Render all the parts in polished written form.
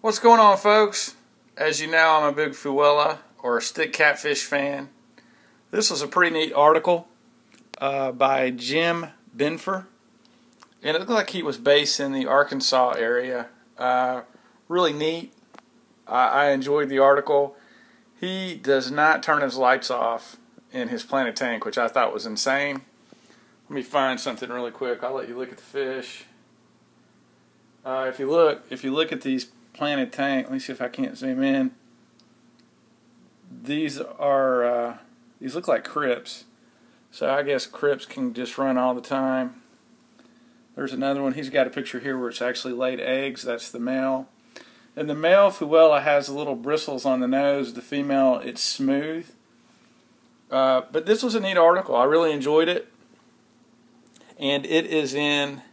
What's going on, folks? As you know, I'm a big Fuella or stick catfish fan. This was a pretty neat article by Jim Benfer, and it looked like he was based in the Arkansas area. Really neat. I enjoyed the article. He does not turn his lights off in his planted tank, which I thought was insane. Let me find something really quick. I'll let you look at the fish. If you look at these planted tank, let me see if I can't zoom in. These look like crypts, so I guess crypts can just run all the time. There's another one. He's got a picture here where it's actually laid eggs. That's the male. And the male Fuella has little bristles on the nose. The female, it's smooth. But this was a neat article. I really enjoyed it. And it is in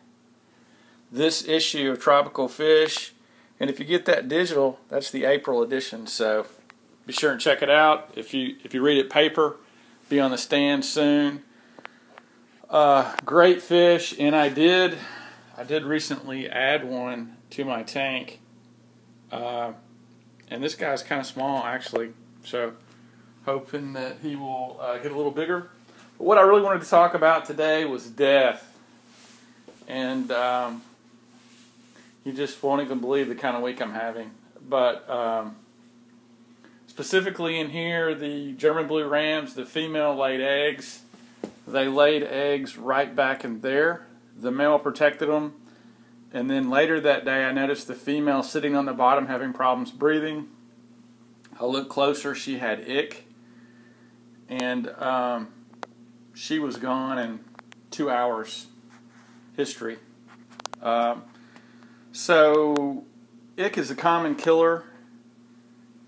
this issue of Tropical Fish. And if you get that digital, that's the April edition. So be sure and check it out. If you read it paper, be on the stand soon. Great fish, and I did recently add one to my tank. And this guy's kind of small, actually. So hoping that he will get a little bigger. But what I really wanted to talk about today was death. And you just won't even believe the kind of week I'm having. But specifically in here, the German blue rams, the female laid eggs. They laid eggs right back in there. The male protected them. And then later that day, I noticed the female sitting on the bottom having problems breathing. I looked closer. She had ick. And she was gone in 2 hours. History. So, ick is a common killer,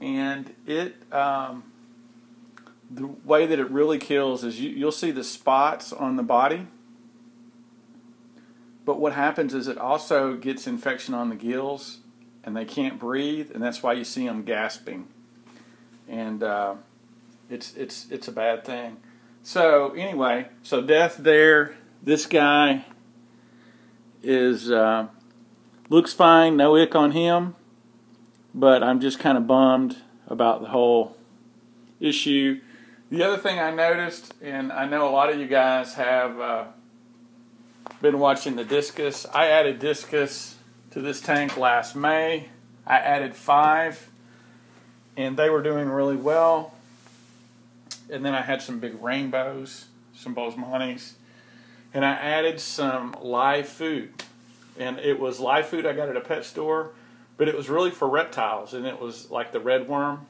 and the way that it really kills is you'll see the spots on the body, but what happens is it also gets infection on the gills, and they can't breathe, and that's why you see them gasping, and it's a bad thing. So anyway, so death there. This guy is looks fine, no ick on him, but I'm just kind of bummed about the whole issue. The other thing I noticed, and I know a lot of you guys have been watching the discus. I added discus to this tank last May. I added 5, and they were doing really well. And then I had some big rainbows, some Boesemans. And I added some live food. And it was live food I got at a pet store, but it was really for reptiles, and it was like the red worm.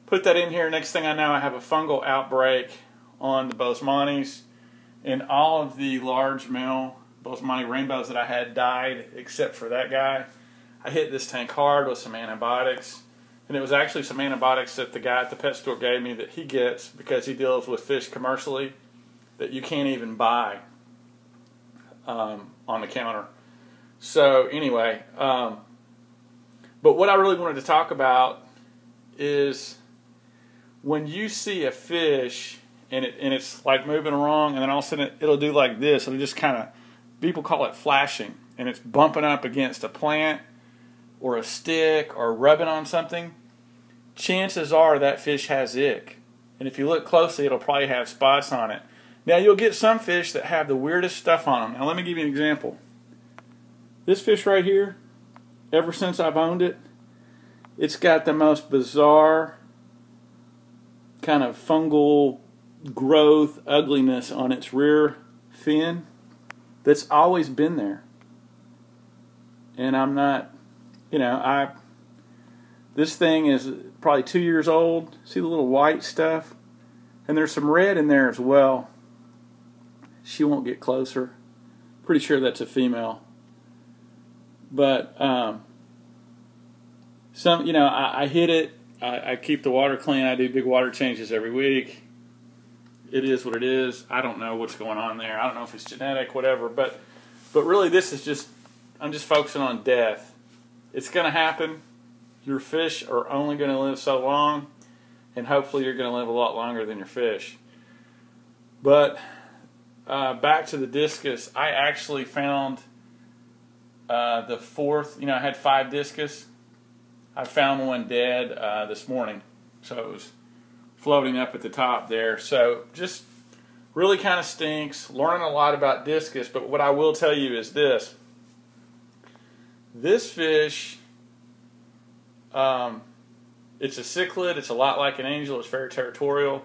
Put that in here. Next thing I know, I have a fungal outbreak on the Boesemans, and all of the large male Boesemani rainbows that I had died, except for that guy. I hit this tank hard with some antibiotics, and it was actually some antibiotics that the guy at the pet store gave me that he gets because he deals with fish commercially that you can't even buy on the counter. So anyway, but what I really wanted to talk about is when you see a fish and it's like moving wrong, and then all of a sudden it'll do like this. It'll just kind of, people call it flashing, and it's bumping up against a plant or a stick or rubbing on something. Chances are that fish has ick, and if you look closely, it'll probably have spots on it. Now, you'll get some fish that have the weirdest stuff on them. Now, let me give you an example. This fish right here, ever since I've owned it, it's got the most bizarre kind of fungal growth, ugliness on its rear fin that's always been there. And I'm not, this thing is probably 2 years old. See the little white stuff? And there's some red in there as well. She won't get closer. Pretty sure that's a female. But I hit it. I keep the water clean. I do big water changes every week. It is what it is. I don't know what's going on there. I don't know if it's genetic, whatever. But really, this is just, I'm just focusing on death. It's going to happen. Your fish are only going to live so long, and hopefully you're going to live a lot longer than your fish. But back to the discus, I actually found the fourth, I had 5 discus. I found one dead this morning, so it was floating up at the top there. So just really kind of stinks. Learning a lot about discus, but what I will tell you is this. This fish, it's a cichlid. It's a lot like an angel. It's very territorial.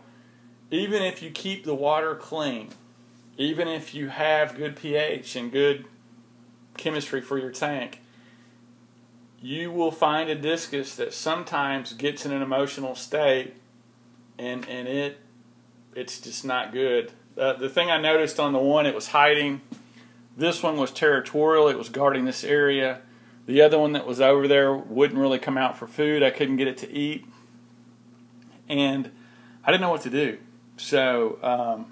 Even if you keep the water clean, even if you have good pH and good chemistry for your tank, you will find a discus that sometimes gets in an emotional state, and it's just not good. The thing I noticed on the one, it was hiding. This one was territorial. It was guarding this area. The other one that was over there wouldn't really come out for food. I couldn't get it to eat, and I didn't know what to do. So, and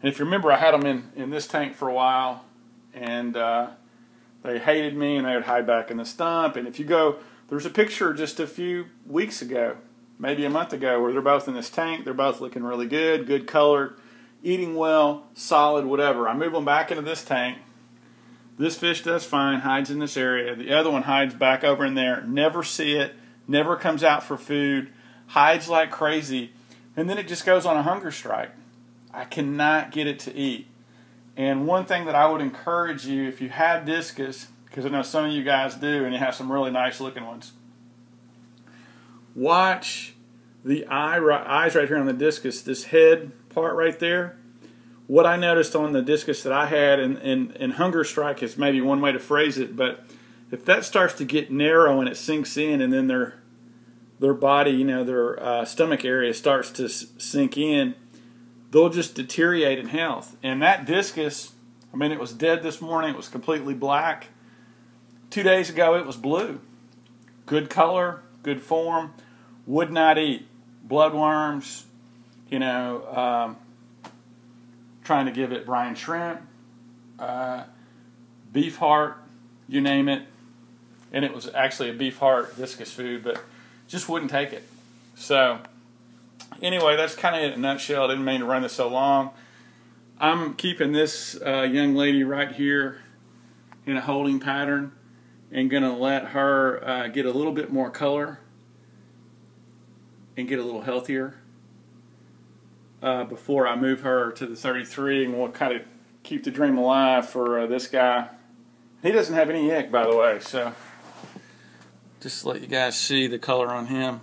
if you remember, I had them in this tank for a while, and they hated me, and they would hide back in the stump. And if you go, there's a picture just a few weeks ago, maybe a month ago, where they're both in this tank. They're both looking really good, good color, eating well, solid, whatever. I move them back into this tank. This fish does fine, hides in this area. The other one hides back over in there. Never see it, never comes out for food, hides like crazy, and then it just goes on a hunger strike. I cannot get it to eat. And one thing that I would encourage you, if you have discus, because I know some of you guys do, and you have some really nice looking ones, watch the eyes right here on the discus, this head part right there. What I noticed on the discus that I had, and hunger strike is maybe one way to phrase it, but if that starts to get narrow and it sinks in, and then their body, their stomach area starts to sink in, they'll just deteriorate in health. And that discus, I mean, it was dead this morning. It was completely black. 2 days ago, it was blue. Good color, good form, would not eat. Bloodworms, trying to give it brine shrimp, beef heart, you name it. And it was actually a beef heart discus food, but just wouldn't take it. So anyway, that's kind of it in a nutshell. I didn't mean to run this so long. I'm keeping this young lady right here in a holding pattern and going to let her get a little bit more color and get a little healthier before I move her to the 33, and we'll kind of keep the dream alive for this guy. He doesn't have any ick, by the way, so just to let you guys see the color on him.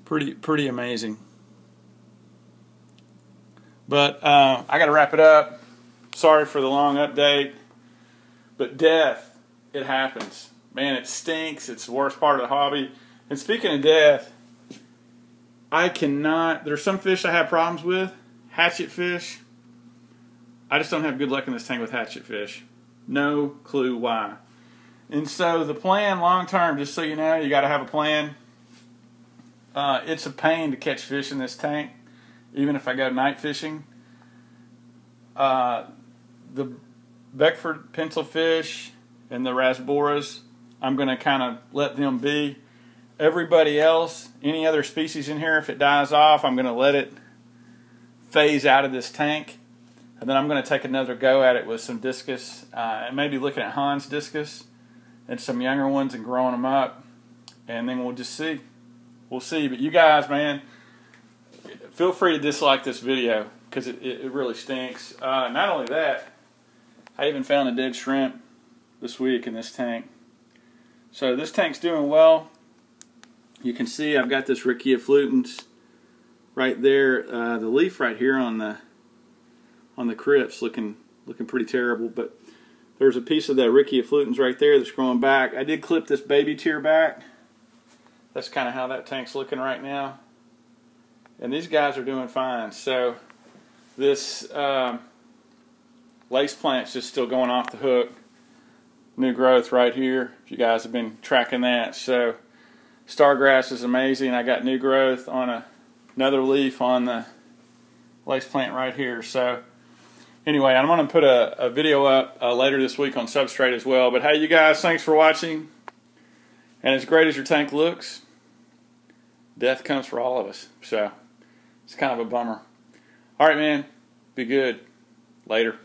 Pretty amazing. But I got to wrap it up. Sorry for the long update. But death, it happens. Man, it stinks. It's the worst part of the hobby. And speaking of death, there's some fish I have problems with. Hatchet fish. I just don't have good luck in this tank with hatchet fish. No clue why. And so the plan long term, just so you know, you got to have a plan. It's a pain to catch fish in this tank, even if I go night fishing. The Beckford pencilfish and the rasboras, I'm going to kind of let them be. Everybody else, any other species in here, if it dies off, I'm going to let it phase out of this tank. And then I'm going to take another go at it with some discus, and maybe looking at Hans discus and some younger ones and growing them up. And then we'll just see. We'll see. But you guys, man, feel free to dislike this video because it really stinks. Not only that, I even found a dead shrimp this week in this tank. So this tank's doing well. You can see I've got this Riccia flutens right there. The leaf right here on the crypt's looking pretty terrible, but there's a piece of that Riccia flutens right there that's growing back. I did clip this baby tear back. That's kind of how that tank's looking right now. And these guys are doing fine. So this lace plant's just still going off the hook. New growth right here, if you guys have been tracking that. So stargrass is amazing. I got new growth on another leaf on the lace plant right here. So anyway, I'm going to put a video up later this week on Substrate as well. But hey, you guys, thanks for watching. And as great as your tank looks, death comes for all of us. So it's kind of a bummer. All right, man. Be good. Later.